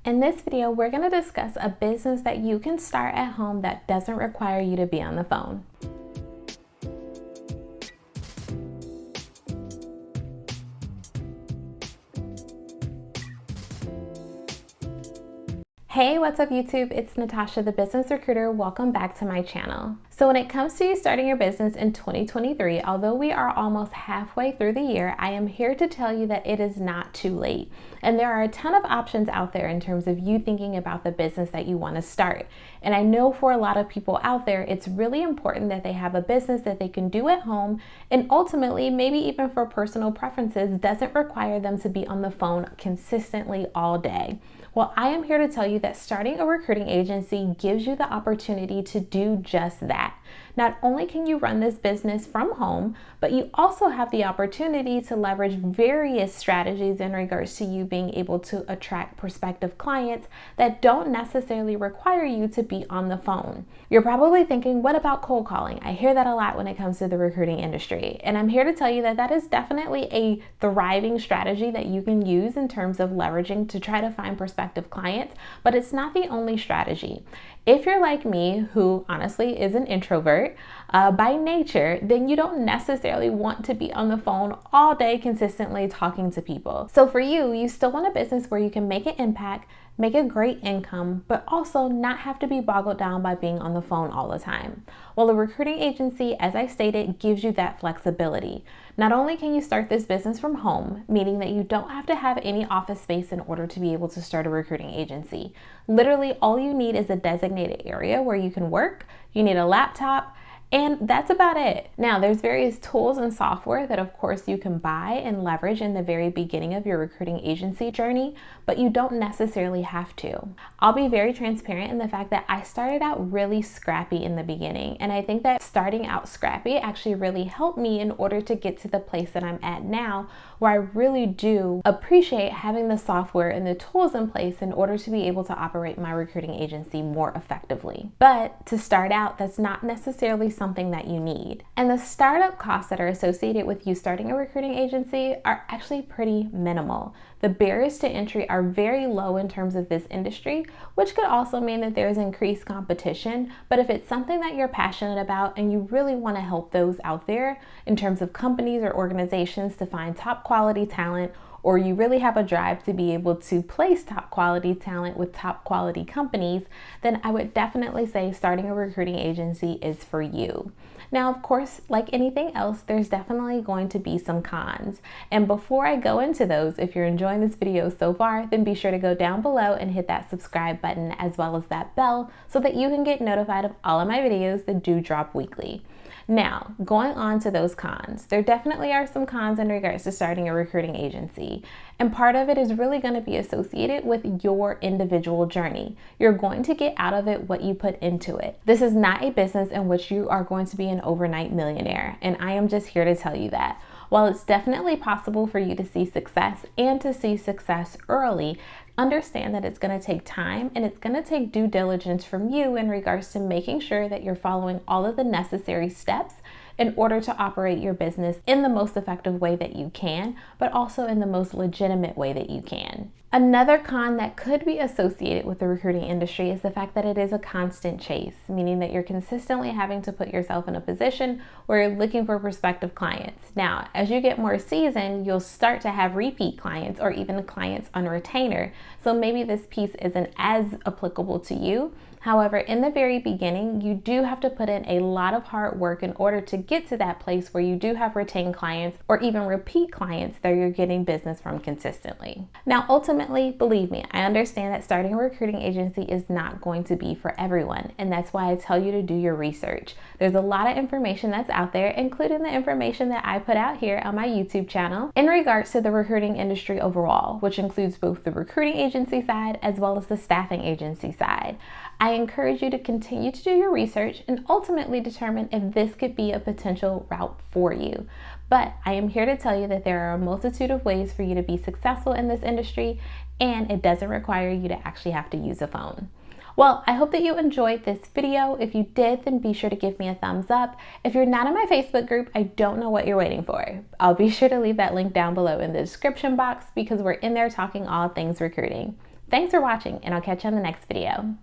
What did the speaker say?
In this video, we're going to discuss a business that you can start at home that doesn't require you to be on the phone. Hey, what's up YouTube? It's Natasha, the business recruiter. Welcome back to my channel. So when it comes to you starting your business in 2023, although we are almost halfway through the year, I am here to tell you that it is not too late. And there are a ton of options out there in terms of you thinking about the business that you want to start. And I know for a lot of people out there, it's really important that they have a business that they can do at home, and ultimately, maybe even for personal preferences, doesn't require them to be on the phone consistently all day. Well, I am here to tell you that starting a recruiting agency gives you the opportunity to do just that. Not only can you run this business from home, but you also have the opportunity to leverage various strategies in regards to you being able to attract prospective clients that don't necessarily require you to be on the phone. You're probably thinking, what about cold calling? I hear that a lot when it comes to the recruiting industry. And I'm here to tell you that that is definitely a thriving strategy that you can use in terms of leveraging to try to find prospective clients, but it's not the only strategy. If you're like me, who honestly is an introvert by nature, then you don't necessarily want to be on the phone all day consistently talking to people. So for you, you still want a business where you can make an impact, make a great income, but also not have to be boggled down by being on the phone all the time. Well, a recruiting agency, as I stated, gives you that flexibility. Not only can you start this business from home, meaning that you don't have to have any office space in order to be able to start a recruiting agency. Literally, all you need is a designated area where you can work, you need a laptop, and that's about it. Now, there's various tools and software that of course you can buy and leverage in the very beginning of your recruiting agency journey, but you don't necessarily have to. I'll be very transparent in the fact that I started out really scrappy in the beginning, and I think that starting out scrappy actually really helped me in order to get to the place that I'm at now, where I really do appreciate having the software and the tools in place in order to be able to operate my recruiting agency more effectively. But to start out, that's not necessarily something that you need. And the startup costs that are associated with you starting a recruiting agency are actually pretty minimal. The barriers to entry are very low in terms of this industry, which could also mean that there's increased competition. But if it's something that you're passionate about and you really want to help those out there in terms of companies or organizations to find top quality talent, or you really have a drive to be able to place top quality talent with top quality companies, then I would definitely say starting a recruiting agency is for you. Now, of course, like anything else, there's definitely going to be some cons. And before I go into those, if you're enjoying this video so far, then be sure to go down below and hit that subscribe button as well as that bell so that you can get notified of all of my videos that do drop weekly. Now, going on to those cons, there definitely are some cons in regards to starting a recruiting agency. And part of it is really going to be associated with your individual journey. You're going to get out of it what you put into it. This is not a business in which you are going to be an overnight millionaire. And I am just here to tell you that. While it's definitely possible for you to see success and to see success early, understand that it's going to take time and it's going to take due diligence from you in regards to making sure that you're following all of the necessary steps in order to operate your business in the most effective way that you can, but also in the most legitimate way that you can. Another con that could be associated with the recruiting industry is the fact that it is a constant chase, meaning that you're consistently having to put yourself in a position where you're looking for prospective clients. Now, as you get more seasoned, you'll start to have repeat clients or even clients on retainer. So maybe this piece isn't as applicable to you. However, in the very beginning, you do have to put in a lot of hard work in order to get to that place where you do have retained clients or even repeat clients that you're getting business from consistently. Now, ultimately, believe me, I understand that starting a recruiting agency is not going to be for everyone, and that's why I tell you to do your research. There's a lot of information that's out there, including the information that I put out here on my YouTube channel in regards to the recruiting industry overall, which includes both the recruiting agency side as well as the staffing agency side. I encourage you to continue to do your research and ultimately determine if this could be a potential route for you. But I am here to tell you that there are a multitude of ways for you to be successful in this industry, and it doesn't require you to actually have to use a phone. Well, I hope that you enjoyed this video. If you did, then be sure to give me a thumbs up. If you're not in my Facebook group, I don't know what you're waiting for. I'll be sure to leave that link down below in the description box because we're in there talking all things recruiting. Thanks for watching, and I'll catch you on the next video.